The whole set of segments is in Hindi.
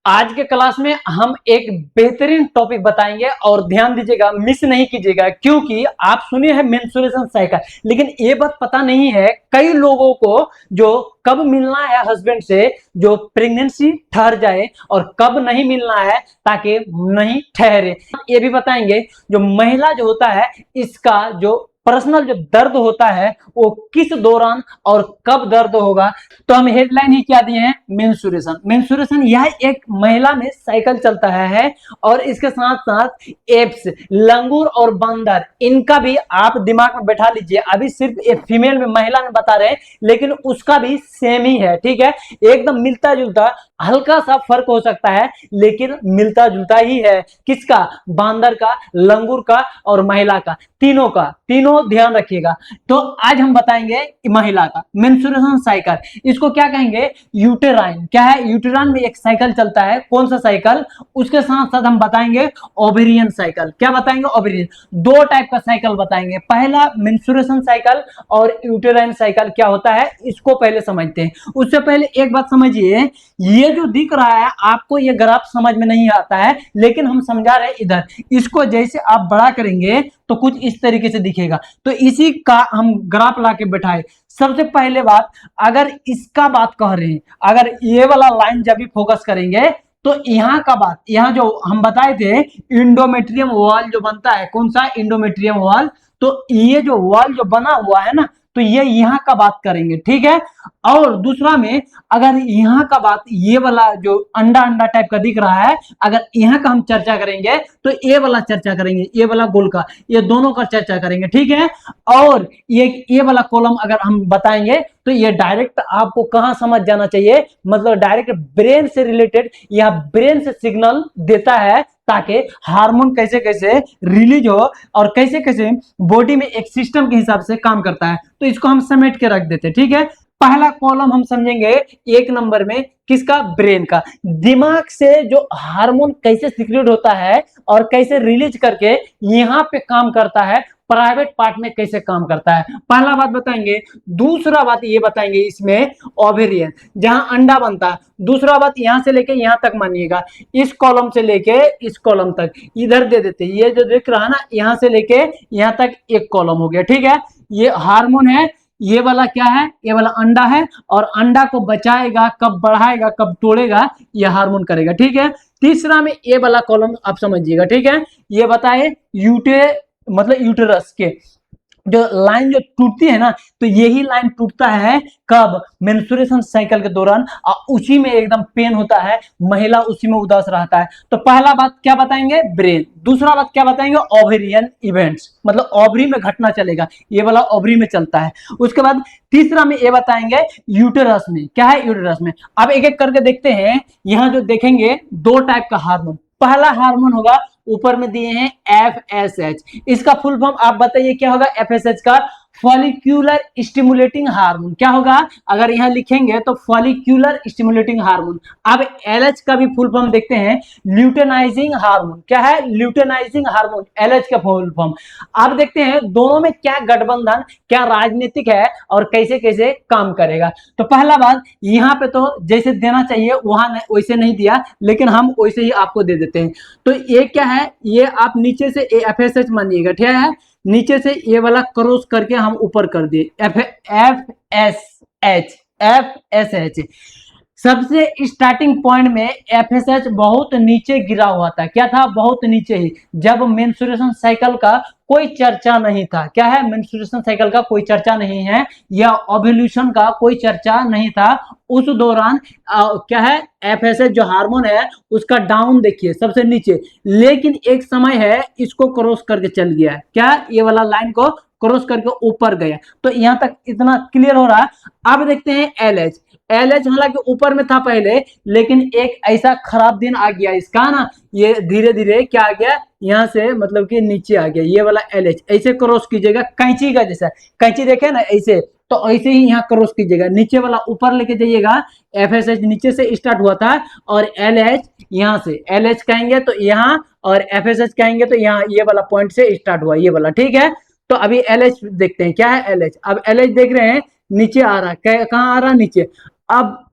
आज के क्लास में हम एक बेहतरीन टॉपिक बताएंगे और ध्यान दीजिएगा, मिस नहीं कीजिएगा, क्योंकि आप सुने हैं मेंस्ट्रुएशन साइकिल, लेकिन ये बात पता नहीं है कई लोगों को जो कब मिलना है हस्बैंड से जो प्रेगनेंसी ठहर जाए और कब नहीं मिलना है ताकि नहीं ठहरे। ये भी बताएंगे जो महिला जो होता है इसका जो पर्सनल जो दर्द होता है वो किस दौरान और कब दर्द होगा। तो हम हेडलाइन ही क्या दिए हैं, मेंस्ट्रुएशन। मेंस्ट्रुएशन यह एक महिला में साइकिल चलता है और इसके साथ साथ एप्स, लंगूर और बंदर, इनका भी आप दिमाग में बैठा लीजिए। अभी सिर्फ एक फीमेल में महिला में बता रहे हैं, लेकिन उसका भी सेम ही है, ठीक है, एकदम मिलता जुलता, हल्का सा फर्क हो सकता है लेकिन मिलता जुलता ही है। किसका, बंदर का, लंगूर का और महिला का, तीनों का, तीनों ध्यान रखिएगा। तो आज हम बताएंगे महिला का मेंस्ट्रुएशन साइकिल, इसको क्या कहेंगे, यूटेराइन। क्या है, यूटेराइन में एक साइकिल चलता है, कौन सा साइकिल, उसके साथ साथ हम बताएंगे ओवेरियन साइकिल। क्या बताएंगे, ओवेरियन। दो टाइप का साइकिल बताएंगे, पहला मेंस्ट्रुएशन साइकिल और यूटेराइन साइकिल क्या होता है इसको पहले समझते हैं। उससे पहले एक बात समझिए, ये जो दिख रहा है आपको ये ग्राफ समझ में नहीं आता है, लेकिन हम समझा रहे हैं इधर, इसको जैसे आप बड़ा करेंगे तो कुछ इस तरीके से दिखेगा, तो इसी का हम ग्राफ लाके बैठाए। सबसे पहले बात, अगर इसका बात कह रहे हैं, अगर ये वाला लाइन जब भी फोकस करेंगे तो यहाँ का बात, यहाँ जो हम बताए थे इंडोमेट्रियम वॉल जो बनता है, कौन सा, इंडोमेट्रियम वॉल, तो ये जो वॉल जो बना हुआ है ना, तो ये यहाँ का बात करेंगे, ठीक है। और दूसरा में अगर यहाँ का बात, ये वाला जो अंडा अंडा टाइप का दिख रहा है, अगर यहाँ का हम चर्चा करेंगे तो ये वाला चर्चा करेंगे, ये वाला गोल का, ये दोनों का चर्चा करेंगे, ठीक है। और ये वाला कॉलम अगर हम बताएंगे तो ये डायरेक्ट आपको कहां समझ जाना चाहिए, मतलब डायरेक्ट ब्रेन से रिलेटेड, या ब्रेन से सिग्नल देता है ताकि हार्मोन कैसे कैसे रिलीज हो और कैसे कैसे बॉडी में एक सिस्टम के हिसाब से काम करता है। तो इसको हम समेट के रख देते, ठीक है। पहला कॉलम हम समझेंगे एक नंबर में, किसका, ब्रेन का, दिमाग से जो हार्मोन कैसे सिक्रेट होता है और कैसे रिलीज करके यहाँ पे काम करता है, प्राइवेट पार्ट में कैसे काम करता है, पहला बात बताएंगे। दूसरा बात ये बताएंगे इसमें ओवेरियन, जहां अंडा बनता है। दूसरा बात, यहां से लेके यहां तक मानिएगा, इस कॉलम से लेके इस कॉलम तक इधर दे देते, ये जो दिख रहा है ना, यहां से लेके यहां तक एक कॉलम हो गया, ठीक है। ये हार्मोन है, ये वाला क्या है, ये वाला अंडा है, और अंडा को बचाएगा, कब बढ़ाएगा कब तोड़ेगा, ये हार्मोन करेगा, ठीक है। तीसरा में ये वाला कॉलम आप समझिएगा, ठीक है। ये बताए मतलब यूटेरस के जो लाइन जो टूटती है ना, तो यही लाइन टूटता है कब, मेंस्ट्रुएशन साइकिल के दौरान, उसी में एकदम पेन होता है, महिला उसी में उदास रहता है। तो पहला बात क्या बताएंगे, ब्रेन। दूसरा बात क्या बताएंगे, ओवेरियन इवेंट्स, मतलब ओवरी में घटना चलेगा, ये वाला ओवरी में चलता है। उसके बाद तीसरा में ये बताएंगे यूटेरस में, क्या है, यूटेरस में। अब एक एक करके देखते हैं, यहां जो देखेंगे दो टाइप का हार्मोन। पहला हार्मोन होगा, ऊपर में दिए हैं FSH, इसका फुल फॉर्म आप बताइए क्या होगा, FSH का, फॉलिक्यूलर स्टिमुलेटिंग हार्मोन। क्या होगा, अगर यहां लिखेंगे तो फॉलिक्यूलर स्टिमुलेटिंग हार्मोन। अब LH का भी फुल फॉर्म देखते हैं, ल्यूटेनाइजिंग हार्मोन। क्या है, ल्यूटेनाइजिंग हार्मोन, LH का फुल फॉर्म। अब देखते हैं दोनों में क्या गठबंधन, क्या राजनीतिक है और कैसे कैसे काम करेगा। तो पहला बात, यहाँ पे तो जैसे देना चाहिए वहां वैसे नहीं दिया, लेकिन हम वैसे ही आपको दे देते हैं। तो ये क्या है, ये आप नीचे से FSH मानिएगा, ठीक है, नीचे से ये वाला क्रॉस करके हम ऊपर कर दिए, FSH। सबसे स्टार्टिंग पॉइंट में FSH बहुत नीचे गिरा हुआ था, क्या था, बहुत नीचे ही, जब मेंस्ट्रुएशन साइकिल का कोई चर्चा नहीं था। क्या है, मेंस्ट्रुएशन साइकिल का कोई चर्चा नहीं है, या ओव्यूलेशन का कोई चर्चा नहीं था उस दौरान। क्या है, FSH जो हार्मोन है उसका डाउन देखिए सबसे नीचे, लेकिन एक समय है इसको क्रॉस करके चल गया है, क्या, ये वाला लाइन को क्रॉस करके ऊपर गया। तो यहां तक इतना क्लियर हो रहा है। अब देखते हैं LH। हालांकि ऊपर में था पहले, लेकिन एक ऐसा खराब दिन आ गया इसका ना, ये धीरे धीरे क्या आ गया, यहाँ से मतलब कि नीचे आ गया, ये वाला LH। ऐसे क्रॉस कीजिएगा कैंची का जैसा, कैंची देखे ना ऐसे, तो ऐसे ही यहाँ क्रॉस कीजिएगा, नीचे वाला ऊपर लेके जाइएगा। FSH नीचे से स्टार्ट हुआ था और LH यहाँ से, LH कहेंगे तो यहाँ, और FSH कहेंगे तो यहाँ, ये वाला पॉइंट से स्टार्ट हुआ, ये वाला, ठीक है। तो अभी LH देखते हैं, क्या है LH। अब LH देख रहे हैं नीचे आ रहा है, कहाँ आ रहा है, नीचे। अब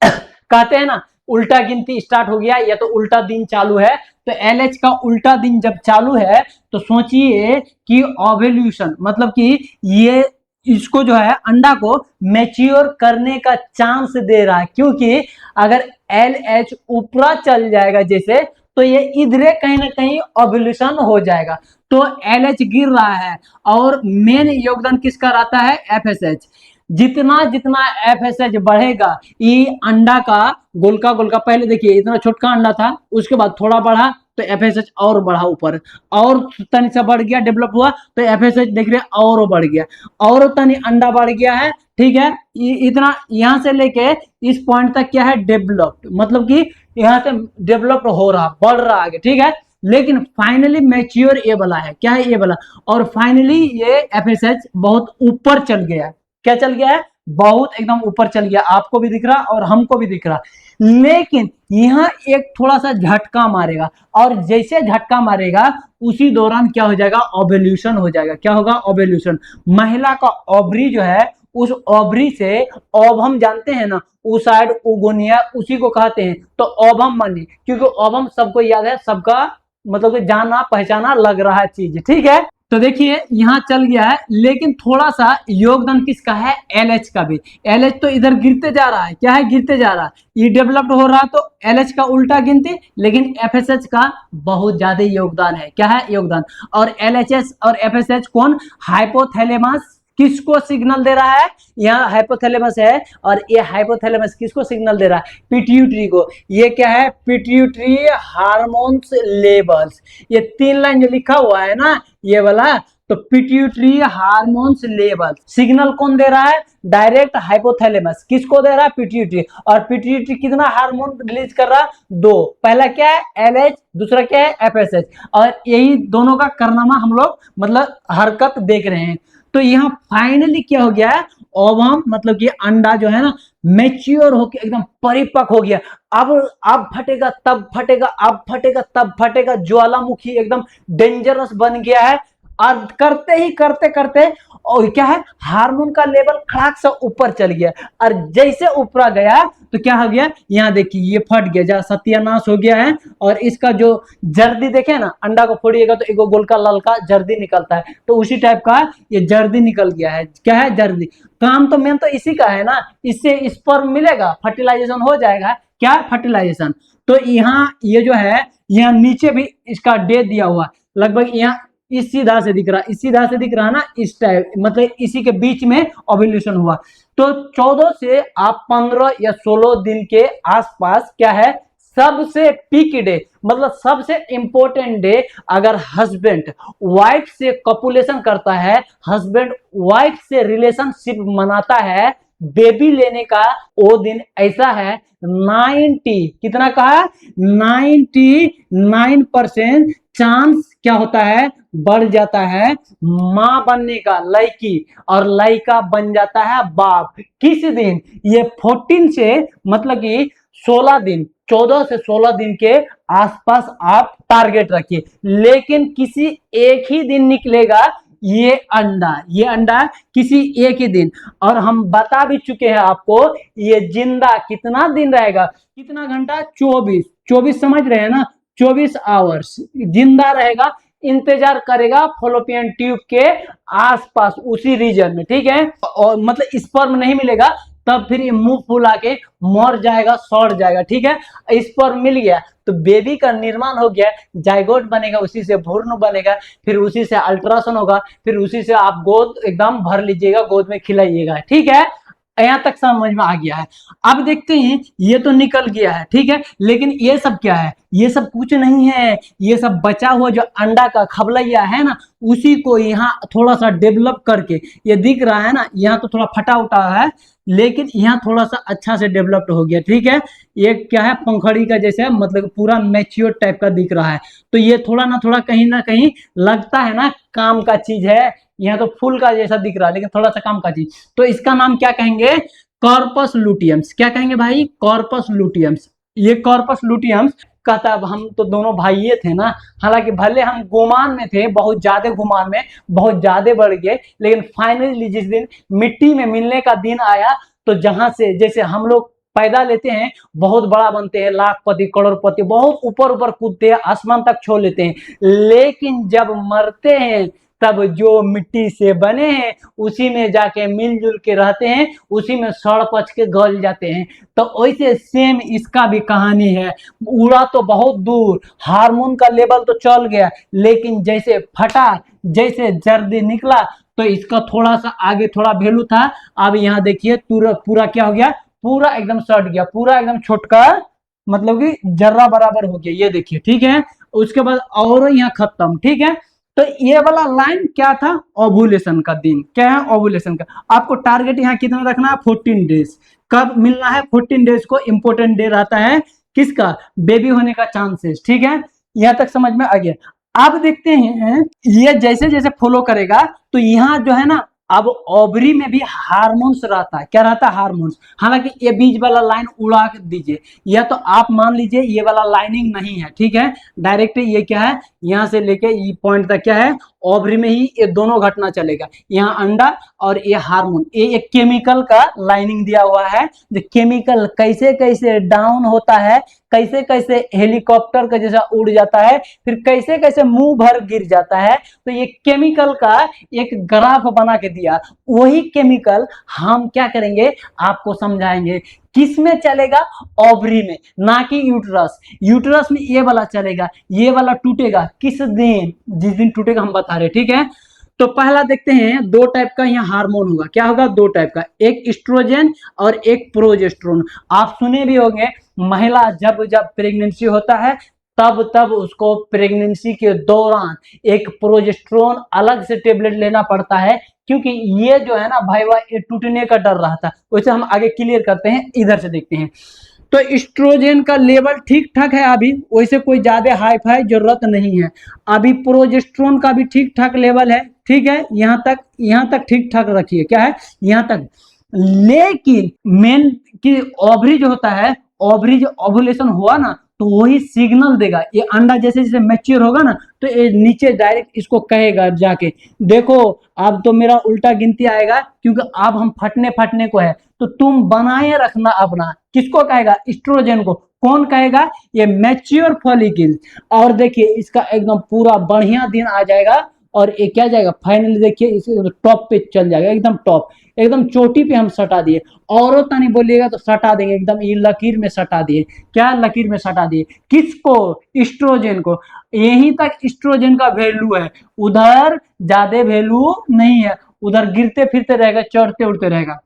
कहते हैं ना उल्टा गिनती स्टार्ट हो गया या तो उल्टा दिन चालू है। तो LH का उल्टा दिन जब चालू है तो सोचिए कि ओव्यूलेशन मतलब कि ये इसको जो है अंडा को मैच्योर करने का चांस दे रहा है, क्योंकि अगर LH ऊपरा चल जाएगा जैसे तो ये इधरे कहीं ना कहीं ओव्यूलेशन हो जाएगा। तो LH गिर रहा है और मेन योगदान किसका रहता है? FSH। जितना जितना FSH बढ़ेगा ये अंडा का गोलका गोलका, पहले देखिए इतना छोटका अंडा था, उसके बाद थोड़ा बढ़ा तो FSH और बढ़ा ऊपर, और तनी सा बढ़ गया, डेवलप हुआ तो FSH देख रहे और बढ़ गया, और तनी अंडा बढ़ गया है। ठीक है, इतना यहां से लेके इस पॉइंट तक क्या है? डेवलप्ड, मतलब कि यहां से डेवलप हो रहा, बढ़ रहा आगे। ठीक है, लेकिन फाइनली मैच्योर ये वाला है, क्या है? ये वाला। और फाइनली ये FSH बहुत ऊपर चल गया। क्या चल गया है? बहुत एकदम ऊपर चल गया, आपको भी दिख रहा और हमको भी दिख रहा। लेकिन यहां एक थोड़ा सा झटका मारेगा, और जैसे झटका मारेगा उसी दौरान क्या हो जाएगा? ओव्यूलेशन हो जाएगा। क्या होगा? ओव्यूलेशन। महिला का ओवरी जो है, उस ओवरी से ओवम जानते हैं ना, ओसाइड ओगोनिया उसी को कहते हैं। तो ओवम मानिए, क्योंकि ओवम सबको याद है, सबका मतलब कि जाना पहचाना लग रहा है चीज। ठीक है, तो देखिए यहां चल गया है, लेकिन थोड़ा सा योगदान किसका है? LH का भी। LH तो इधर गिरते जा रहा है, क्या है? गिरते जा रहा है। ये डेवलप्ड हो रहा तो LH का उल्टा गिनती, लेकिन FSH का बहुत ज्यादा योगदान है। क्या है? योगदान। और LHS और FSH कौन? हाइपोथैलेमस किसको सिग्नल दे रहा है? यहाँ हाइपोथैलेमस है, और ये हाइपोथैलेमस किसको सिग्नल दे रहा है? पिट्यूटरी को। ये क्या है? Pituitary hormones levels. ये 3 लाइन जो लिखा हुआ है ना ये वाला, तो पिट्यूटरी हार्मोन्स लेवल सिग्नल कौन दे रहा है? Direct hypothalamus. किसको दे रहा है? पिट्यूटरी। और पिट्यूटरी कितना हार्मोन रिलीज कर रहा है? 2। पहला क्या है? LH, दूसरा क्या है? FSH। और यही दोनों का कारनामा हम लोग मतलब हरकत देख रहे हैं। तो यहाँ फाइनली क्या हो गया है? ओवम मतलब कि अंडा जो है ना मैच्योर होके एकदम परिपक्व हो गया। अब फटेगा तब फटेगा, अब फटेगा तब फटेगा, ज्वालामुखी एकदम डेंजरस बन गया है। और करते ही करते करते और क्या है? हार्मोन का लेवल खड़ाक से ऊपर चल गया, और जैसे ऊपर गया तो क्या हो गया? यहाँ देखिए ये फट गया, जहाँ सत्यानाश हो गया है। और इसका जो जर्दी देखे ना, अंडा को फोड़िएगा तो एक गोलका ललका जर्दी निकलता है, तो उसी टाइप का ये जर्दी निकल गया है। क्या है? जर्दी। काम तो मेन तो इसी का है ना, इससे स्पर्म मिलेगा, फर्टिलाइजेशन हो जाएगा। क्या? फर्टिलाइजेशन। तो यहाँ ये जो है, यहाँ नीचे भी इसका डे दिया हुआ, लगभग यहाँ इस सीधा से दिख रहा, इस सीधा से दिख रहा ना, इस टाइप मतलब इसी के बीच में ओव्यूलेशन हुआ। तो 14 से आप 15 या 16 दिन के आसपास क्या है? सबसे पीक डे, मतलब सबसे इंपॉर्टेंट डे। अगर हस्बैंड वाइफ से कपुलेशन करता है, हस्बैंड वाइफ से रिलेशनशिप मनाता है, बेबी लेने का वो दिन ऐसा है 90, कितना कहा? 99% चांस क्या होता है? बढ़ जाता है मां बनने का, लड़की, और लड़का बन जाता है बाप। किस दिन? ये 14 से मतलब कि 16 दिन, 14 से 16 दिन के आसपास आप टारगेट रखिए। लेकिन किसी एक ही दिन निकलेगा ये अंडा किसी एक ही दिन। और हम बता भी चुके हैं आपको, ये जिंदा कितना दिन रहेगा? कितना घंटा? 24 समझ रहे हैं ना? 24 आवर्स जिंदा रहेगा, इंतजार करेगा फॉलोपियन ट्यूब के आसपास, उसी रीजन में। ठीक है, और मतलब स्पर्म नहीं मिलेगा तब फिर ये मुंह फुला के मर जाएगा, सड़ जाएगा। ठीक है, स्पर्म मिल गया तो बेबी का निर्माण हो गया, जाइगोट बनेगा, उसी से भ्रूण बनेगा, फिर उसी से अल्ट्रासाउंड होगा, फिर उसी से आप गोद एकदम भर लीजिएगा, गोद में खिलाइएगा। ठीक है, यहां तक समझ में आ गया है। अब देखते हैं, ये तो निकल गया है, ठीक है, लेकिन ये सब क्या है? ये सब कुछ नहीं है, ये सब बचा हुआ जो अंडा का खबलैया है ना, उसी को यहाँ थोड़ा सा डेवलप करके, ये दिख रहा है ना, यहाँ तो थोड़ा फटा उठा है, लेकिन यहाँ थोड़ा सा अच्छा से डेवलप्ड हो गया। ठीक है, ये क्या है? पंखड़ी का जैसे, मतलब पूरा मैच्योर टाइप का दिख रहा है। तो ये थोड़ा ना कहीं लगता है ना काम का चीज है। यहाँ तो फूल का जैसा दिख रहा है, लेकिन थोड़ा सा काम का चीज। तो इसका नाम क्या कहेंगे? कॉर्पस लुटियम्स। क्या कहेंगे भाई? कॉर्पस लुटियम्स। ये कॉर्पस लुटियम्स कहता है, हम तो दोनों भाइये थे ना, हालांकि भले हम गुमान में थे, बहुत ज्यादा गुमान में, बहुत ज्यादा बढ़ गए, लेकिन फाइनली जिस दिन मिट्टी में मिलने का दिन आया, तो जहां से जैसे हम लोग पैदा लेते हैं, बहुत बड़ा बनते हैं, लाखपति करोड़पति, बहुत ऊपर ऊपर कूदते हैं, आसमान तक छू लेते हैं, लेकिन जब मरते हैं तब जो मिट्टी से बने हैं उसी में जाके मिलजुल के रहते हैं, उसी में सड़ पच के गल जाते हैं। तो वैसे सेम इसका भी कहानी है। उड़ा तो बहुत दूर, हार्मोन का लेवल तो चल गया, लेकिन जैसे फटा, जैसे जर्दी निकला, तो इसका थोड़ा सा आगे थोड़ा वैल्यू था। अब यहाँ देखिए पूरा पूरा क्या हो गया, पूरा एकदम सट गया, पूरा एकदम छोटका, मतलब कि जर्रा बराबर हो गया, ये देखिए, ठीक है। उसके बाद और यहाँ खत्म, ठीक है। तो ये वाला लाइन क्या था, ओवुलेशन का दिन, क्या है, ओवुलेशन का। आपको टारगेट यहाँ कितना रखना है, 14 डेज। कब मिलना है, 14 डेज को इंपॉर्टेंट डे रहता है किसका, बेबी होने का चांसेस, ठीक है। यहाँ तक समझ में आ गया। अब देखते हैं ये जैसे जैसे फॉलो करेगा, तो यहाँ जो है ना, अब ओवरी में भी हार्मोन्स रहता है, क्या रहता है, हार्मोन्स। हालांकि ये बीच वाला लाइन उड़ा दीजिए, या तो आप मान लीजिए ये वाला लाइनिंग नहीं है, ठीक है। डायरेक्ट ये क्या है, यहाँ से लेके ये पॉइंट तक क्या है, ओवरी में ही ये दोनों घटना चलेगा। यहाँ अंडा और ये हार्मोन, ये एक केमिकल का लाइनिंग दिया हुआ है, जो केमिकल कैसे कैसे डाउन होता है, कैसे कैसे हेलीकॉप्टर का जैसा उड़ जाता है, फिर कैसे कैसे मुंह भर गिर जाता है। तो ये केमिकल का एक ग्राफ बना के दिया, वही केमिकल हम क्या करेंगे, आपको समझाएंगे। किस में चलेगा, ओवरी में, ना कि यूट्रस। यूट्रस में ये वाला चलेगा, ये वाला टूटेगा किस दिन, जिस दिन टूटेगा हम बता रहे, ठीक है। तो पहला देखते हैं, दो टाइप का यहाँ हार्मोन होगा, क्या होगा, दो टाइप का, एक एस्ट्रोजन और एक प्रोजेस्टेरोन। आप सुने भी होंगे, महिला जब जब प्रेगनेंसी होता है तब तब उसको प्रेगनेंसी के दौरान एक प्रोजेस्टेरोन अलग से टेबलेट लेना पड़ता है, क्योंकि ये जो है ना भाई, वह ये टूटने का डर रहा था। वैसे हम आगे क्लियर करते हैं, इधर से देखते हैं। तो एस्ट्रोजन का लेवल ठीक ठाक है अभी, वैसे कोई ज्यादा हाई फाई जरूरत नहीं है। अभी प्रोजेस्टेरोन का भी ठीक ठाक लेवल है, ठीक है, यहाँ तक ठीक ठाक रखिए, क्या है, यहाँ तक। लेकिन मेन की ओवरी जो होता है, ओवरी जो ओवुलेशन हुआ ना, तो वही सिग्नल देगा। ये अंडा जैसे जैसे मैच्योर होगा ना, तो ये नीचे डायरेक्ट इसको कहेगा जाके, देखो अब तो मेरा उल्टा गिनती आएगा, क्योंकि अब हम फटने को है, तो तुम बनाए रखना अपना। किसको कहेगा, एस्ट्रोजन को। कौन कहेगा, ये मैच्योर फॉलिकल। और देखिए इसका एकदम पूरा बढ़िया दिन आ जाएगा, और ये क्या जाएगा, फाइनली देखिए इसे टॉप पे चल जाएगा, एकदम टॉप, एकदम चोटी पे हम सटा दिए। और तनी बोलिएगा तो सटा देंगे, एकदम ये लकीर में सटा दिए, क्या लकीर में सटा दिए, किसको, एस्ट्रोजन को। यहीं तक एस्ट्रोजन का वैल्यू है, उधर ज्यादा वैल्यू नहीं है, उधर गिरते फिरते रहेगा, चढ़ते उड़ते रहेगा।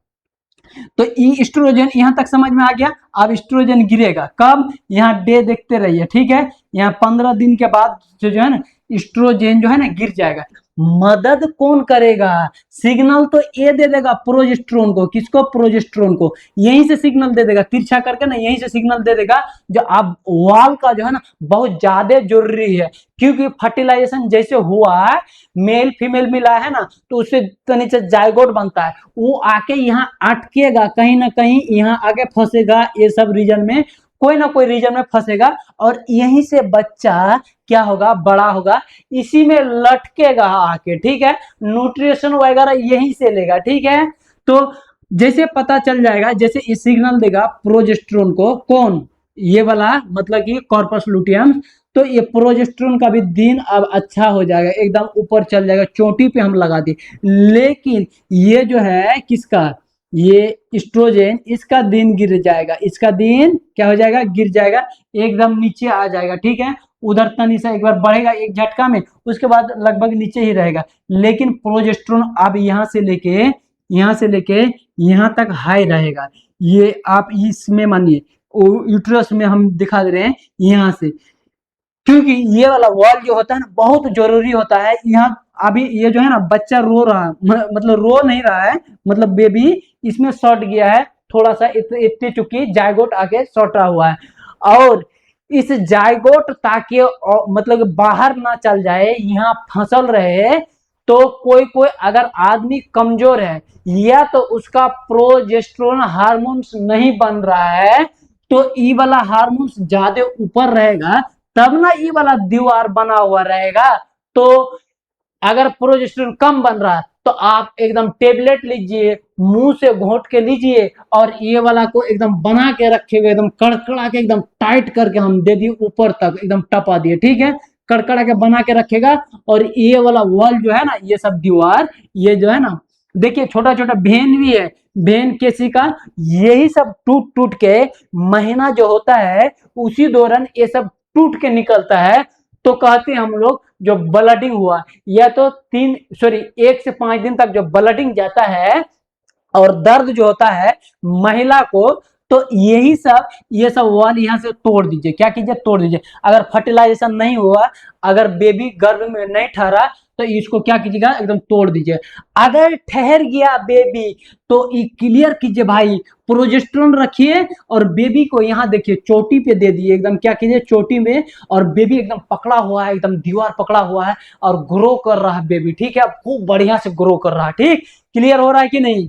तो एस्ट्रोजन यहां तक समझ में आ गया। अब एस्ट्रोजन गिरेगा कब, यहाँ डे देखते रहिए, ठीक है। यहाँ 15 दिन के बाद जो है ना, एस्ट्रोजन जो है ना गिर जाएगा। मदद कौन करेगा, सिग्नल तो ये दे देगा प्रोजेस्टेरोन को। किसको, प्रोजेस्टेरोन को। यहीं से सिग्नल दे देगा, तिरछा करके ना, यहीं से सिग्नल दे देगा, जो अब वाल का जो है ना बहुत ज्यादा जरूरी है, क्योंकि फर्टिलाइजेशन जैसे हुआ है, मेल फीमेल मिला है ना, तो उससे नीचे जायगोट बनता है, वो आके यहाँ अटकेगा कहीं ना कहीं, यहाँ आके फंसेगा, ये सब रीजन में, कोई ना कोई रीजन में फंसेगा, और यहीं से बच्चा क्या होगा, बड़ा होगा, इसी में लटकेगा आके, ठीक है। न्यूट्रिशन वगैरह यहीं से लेगा, ठीक है। तो जैसे पता चल जाएगा, जैसे इस सिग्नल देगा प्रोजेस्टेरोन को, कौन, ये वाला, मतलब कि कॉर्पस लुटियम, तो ये प्रोजेस्टेरोन का भी दिन अब अच्छा हो जाएगा, एकदम ऊपर चल जाएगा, चोटी पे हम लगा दी। लेकिन ये जो है किसका, ये एस्ट्रोजन, इसका दिन गिर जाएगा, इसका दिन क्या हो जाएगा, गिर जाएगा, एकदम नीचे आ जाएगा, ठीक है। उधर तनी सा एक बार बढ़ेगा एक झटका में, उसके बाद लगभग नीचे ही रहेगा। लेकिन प्रोजेस्टेरोन अब यहाँ से लेके यहाँ तक हाई रहेगा। ये आप इसमें मानिए, यूट्रस में हम दिखा दे रहे हैं यहाँ से, क्योंकि ये वाला वॉल जो होता है ना बहुत जरूरी होता है। यहाँ अभी ये जो है ना बच्चा रो रहा है, मतलब रो नहीं रहा है, मतलब बेबी इसमें सट गया है थोड़ा सा, इतने चुकी जायगोट आके सटा हुआ है, और इस जायगोट ताकि मतलब बाहर ना चल जाए, यहाँ फंसल रहे। तो कोई कोई अगर आदमी कमजोर है, या तो उसका प्रोजेस्टेरोन हार्मोन्स नहीं बन रहा है, तो ई वाला हार्मोन्स ज्यादा ऊपर रहेगा, तब ना ये वाला दीवार बना हुआ रहेगा। तो अगर प्रोजेस्टेरोन कम बन रहा है तो आप एकदम टेबलेट लीजिए, मुंह से घोंट के लीजिए और ये वाला को एकदम बना के रखे हुए एकदम कड़कड़ा के एकदम टाइट करके हम दे दिए ऊपर तक एकदम टपा दिए, ठीक है, कड़कड़ा के बना के रखेगा। और ये वाला वॉल जो है ना, ये सब दीवार, ये जो है ना, देखिए छोटा छोटा वेन भी है, वेन किसी का, यही सब टूट टूट के महीना जो होता है उसी दौरान ये सब टूट के निकलता है। तो कहते हैं हम लोग जो ब्लडिंग हुआ, या तो 1 से 5 दिन तक जो ब्लडिंग जाता है और दर्द जो होता है महिला को, तो यही सब ये सब वॉल यहाँ से तोड़ दीजिए। क्या कीजिए? तोड़ दीजिए। अगर फर्टिलाइजेशन नहीं हुआ, अगर बेबी गर्भ में नहीं ठहरा, तो इसको क्या कीजिएगा? एकदम तोड़ दीजिए। अगर ठहर गया बेबी तो ये क्लियर कीजिए भाई, प्रोजेस्टेरोन रखिए और बेबी को यहाँ देखिए चोटी पे दे दिए एकदम, क्या कीजिए? चोटी में, और बेबी एकदम पकड़ा हुआ है, एकदम दीवार पकड़ा हुआ है और ग्रो कर रहा है बेबी, ठीक है, खूब बढ़िया से ग्रो कर रहा है। ठीक, क्लियर हो रहा है कि नहीं?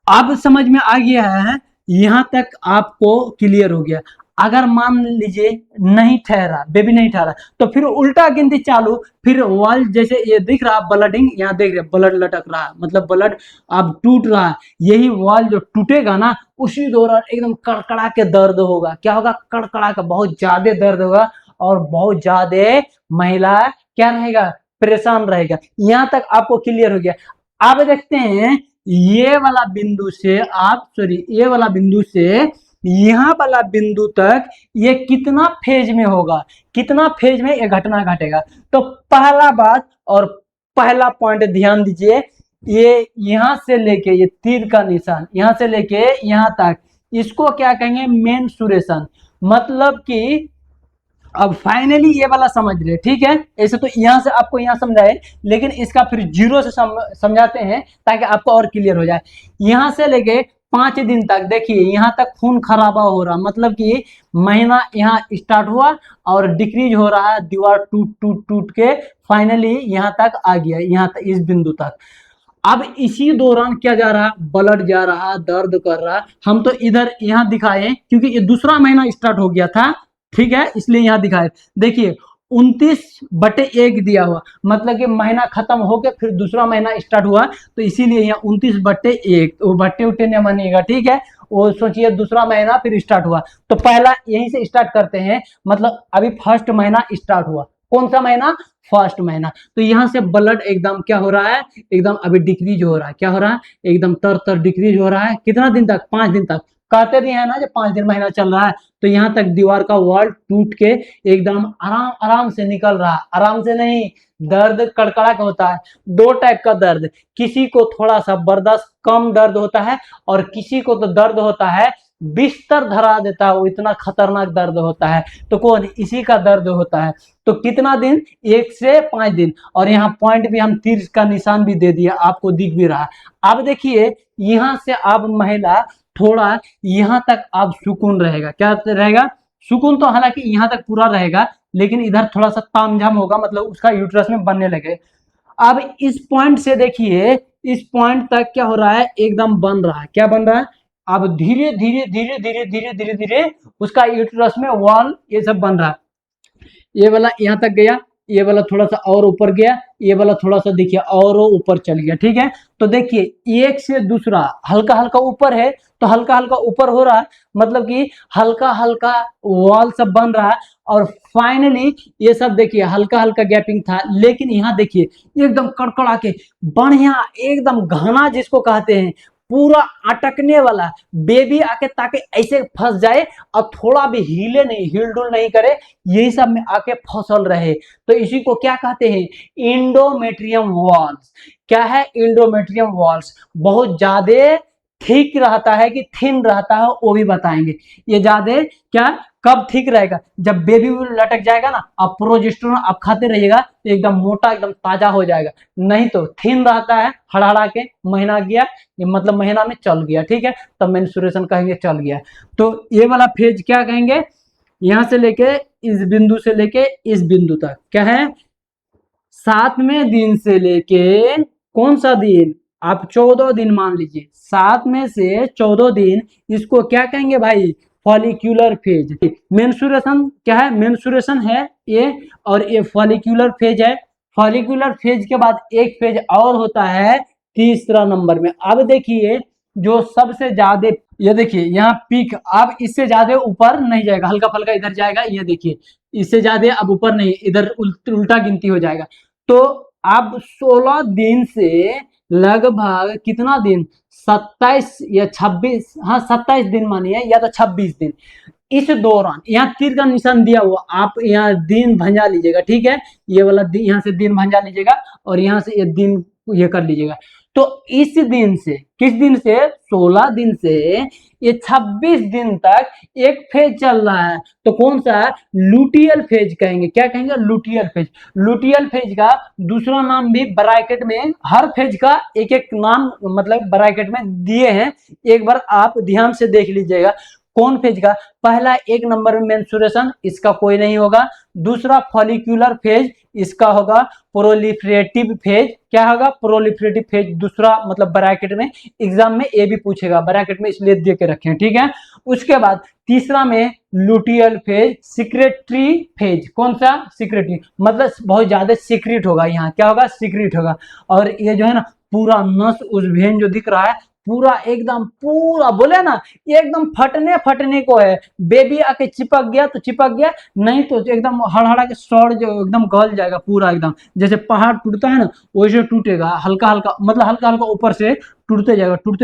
अब समझ में आ गया है? यहां तक आपको क्लियर हो गया। अगर मान लीजिए नहीं ठहरा, बेबी नहीं ठहरा, तो फिर उल्टा गिनती चालू, फिर वॉल जैसे ये दिख रहा ब्लडिंग, यहाँ देख रहे ब्लड लटक रहा है, मतलब ब्लड अब टूट रहा है, यही वॉल जो टूटेगा ना उसी दौरान एकदम कड़कड़ा के दर्द होगा। क्या होगा? कड़कड़ा का बहुत ज्यादा दर्द होगा और बहुत ज्यादा महिला क्या रहेगा? परेशान रहेगा। यहाँ तक आपको क्लियर हो गया। अब देखते हैं ये वाला बिंदु से ये वाला बिंदु से यहाँ वाला बिंदु तक ये कितना फेज में होगा, कितना फेज में ये घटना घटेगा। तो पहला बात और पहला पॉइंट ध्यान दीजिए, ये यहाँ से लेके ये तीर का निशान यहाँ से लेके यहाँ तक, इसको क्या कहेंगे? मेंस्ट्रुएशन। मतलब कि अब फाइनली ये वाला समझ रहे, ठीक है। ऐसे तो यहाँ से आपको यहाँ समझाए, लेकिन इसका फिर जीरो से समझाते हैं ताकि आपको और क्लियर हो जाए। यहाँ से लेके 5 दिन तक देखिए यहाँ तक खून खराबा हो रहा, मतलब कि महीना यहाँ स्टार्ट हुआ और डिक्रीज हो रहा है, दीवार टूट टूट टूट के फाइनली यहाँ तक आ गया, यहाँ तक इस बिंदु तक। अब इसी दौरान क्या जा रहा? ब्लड जा रहा, दर्द कर रहा। हम तो इधर यहाँ दिखाए क्योंकि ये दूसरा महीना स्टार्ट हो गया था, ठीक है, इसलिए यहाँ दिखाए। देखिए 29/1 दिया हुआ, मतलब कि महीना खत्म हो गया फिर दूसरा महीना स्टार्ट हुआ, तो इसीलिए यहाँ 29/1, वो बट्टे उट्टे नहीं बनेगा, ठीक है। वो सोचिए दूसरा महीना फिर स्टार्ट हुआ, तो पहला यहीं से स्टार्ट करते हैं। मतलब अभी फर्स्ट महीना स्टार्ट हुआ, कौन सा महीना? फर्स्ट महीना। तो यहाँ से ब्लड एकदम क्या हो रहा है? एकदम अभी डिक्रीज हो रहा है। क्या हो रहा है? एकदम तर डिक्रीज हो रहा है। कितना दिन तक? 5 दिन तक। कहते भी है ना, जब 5 दिन महीना चल रहा है, तो यहाँ तक दीवार का वॉल टूट के एकदम आराम आराम से निकल रहा है। आराम से नहीं, दर्द कड़कड़ा का होता है। 2 टाइप का दर्द, किसी को थोड़ा सा बर्दाश्त कम दर्द होता है और किसी को तो दर्द होता है बिस्तर धरा देता है, वो इतना खतरनाक दर्द होता है। तो कौन? इसी का दर्द होता है। तो कितना दिन? 1 से 5 दिन। और यहाँ पॉइंट भी हम तीर का निशान भी दे दिया, आपको दिख भी रहा। अब देखिए यहाँ से अब महिला थोड़ा यहाँ तक अब सुकून रहेगा। क्या रहेगा? सुकून। तो हालांकि यहाँ तक पूरा रहेगा, लेकिन इधर थोड़ा सा तामझाम होगा, मतलब उसका यूट्रस में बनने लगे। अब इस पॉइंट से देखिए, इस पॉइंट तक क्या हो रहा है? एकदम बन रहा है। क्या बन रहा है? अब धीरे धीरे धीरे धीरे धीरे धीरे धीरे उसका यूट्रस में वॉल ये सब बन रहा है। ये वाला यहाँ तक गया, ये वाला थोड़ा सा और ऊपर गया, ये वाला थोड़ा सा देखिए और ऊपर चल गया, ठीक है। तो देखिए एक से दूसरा हल्का हल्का ऊपर है, तो हल्का हल्का ऊपर हो रहा है, मतलब कि हल्का हल्का वॉल सब बन रहा है। और फाइनली ये सब देखिए हल्का हल्का गैपिंग था, लेकिन यहाँ देखिए एकदम कड़कड़ा के बढ़िया एकदम घना जिसको कहते हैं, पूरा अटकने वाला, बेबी आके ताकि ऐसे फंस जाए और थोड़ा भी हिले नहीं, हिलडुल नहीं करे, यही सब में आके फसल रहे। तो इसी को क्या कहते हैं? Endometrium walls. क्या है? Endometrium walls. बहुत ज्यादा थिक रहता है कि थिन रहता है, वो भी बताएंगे। ये ज्यादा क्या कब ठीक रहेगा? जब बेबी लटक जाएगा ना, आप प्रोजेस्टेरोन आप खाते रहिएगा तो एकदम मोटा एकदम ताजा हो जाएगा। नहीं तो थिन रहता है, हड़हड़ा के महीना गया, ये मतलब महीना में चल गया, ठीक है, तब मेंस्ट्रुएशन कहेंगे चल गया। तो ये वाला फेज क्या कहेंगे? यहाँ से लेके इस बिंदु से लेके इस बिंदु तक क्या है? 7वें दिन से लेके कौन सा दिन? आप 14 दिन मान लीजिए, 7 में से 14 दिन, इसको क्या कहेंगे भाई? Follicular phase. मेंस्ट्रुएशन क्या है? मेंस्ट्रुएशन है ये, और ये फॉलिक्यूलर फेज है। फॉलिकुलर फेज के बाद एक फेज और होता है तीसरा नंबर में। अब देखिए जो सबसे ज्यादा, ये देखिए यहाँ पीक, अब इससे ज्यादा ऊपर नहीं जाएगा, हल्का फल्का इधर जाएगा, ये देखिए इससे ज्यादा अब ऊपर नहीं, इधर उल्टा गिनती हो जाएगा। तो अब 16 दिन से लगभग कितना दिन, 27 या 26, हाँ 27 दिन मानिए या तो 26 दिन, इस दौरान यहाँ तीर का निशान दिया हुआ, आप यहाँ दिन भंजा लीजिएगा, ठीक है, ये वाला यहाँ से दिन भंजा लीजिएगा और यहाँ से ये दिन ये कर लीजिएगा। तो इस दिन से, किस दिन से, 16 दिन से ये 26 दिन तक एक फेज चल रहा है। तो कौन सा है, लुटियल फेज कहेंगे। क्या कहेंगे, लुटियल फेज। लुटियल फेज का दूसरा नाम भी ब्रैकेट में, हर फेज का एक एक नाम मतलब ब्रैकेट में दिए हैं, एक बार आप ध्यान से देख लीजिएगा। कौन फेज का, पहला एक नंबर में मेंस्ट्रुएशन, इसका कोई नहीं होगा। दूसरा फॉलिक्यूलर फेज, इसका होगा प्रोलिफरेटिव फेज। क्या होगा, प्रोलिफरेटिव फेज दूसरा, मतलब ब्रैकेट में, एग्जाम में ये भी पूछेगा, ब्रैकेट में इसलिए दे के रखे हैं, ठीक है। उसके बाद तीसरा में लुटियल फेज, सिक्रेटरी फेज। कौन सा, सिक्रेटरी, मतलब बहुत ज्यादा सीक्रेट होगा, यहाँ क्या होगा, सीक्रेट होगा। और ये जो है ना पूरा नस उस वेन जो दिख रहा है पूरा एकदम, पूरा बोले ना एकदम फटने फटने को है, बेबी आके चिपक गया तो चिपक गया, नहीं तो एकदम हड़हड़ा के सड़ जो एकदम गल जाएगा पूरा, एकदम जैसे पहाड़ टूटता है ना वैसे टूटेगा, हल्का हल्का, मतलब हल्का हल्का ऊपर से टूटते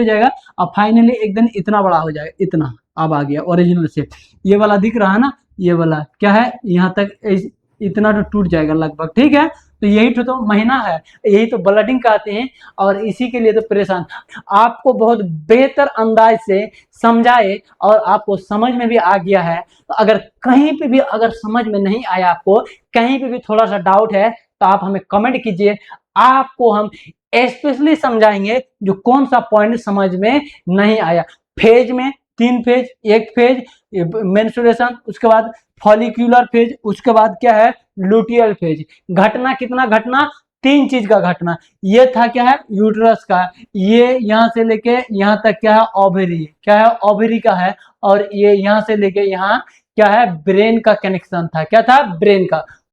जाएगा और फाइनली एक दिन इतना बड़ा हो जाएगा, इतना अब आ गया ओरिजिनल से। ये वाला दिख रहा है ना, ये वाला क्या है, यहाँ तक इतना तो टूट जाएगा लगभग, ठीक है। तो यही तो महीना है, यही तो ब्लडिंग कहते हैं, और इसी के लिए तो परेशान। आपको बहुत बेहतर अंदाज से समझाए और आपको समझ में भी आ गया है। तो अगर कहीं पे भी अगर समझ में नहीं आया, आपको कहीं पे भी थोड़ा सा डाउट है, तो आप हमें कमेंट कीजिए, आपको हम स्पेशली समझाएंगे जो कौन सा पॉइंट समझ में नहीं आया। फेज में 3 फेज, एक फेज मेंस्ट्रुएशन, उसके बाद फॉलिक्यूलर फेज, उसके बाद क्या है, लुटियल फेज। घटना कितना, घटना 3 चीज का घटना। ये था क्या है, यूट्रस का, ये यहाँ से लेके यहाँ तक क्या है, ओवरी, क्या है, ओवरी का है। और ये यहाँ से लेके यहाँ क्या है, ब्रेन का कनेक्शन था, क्या था, ब्रेन का।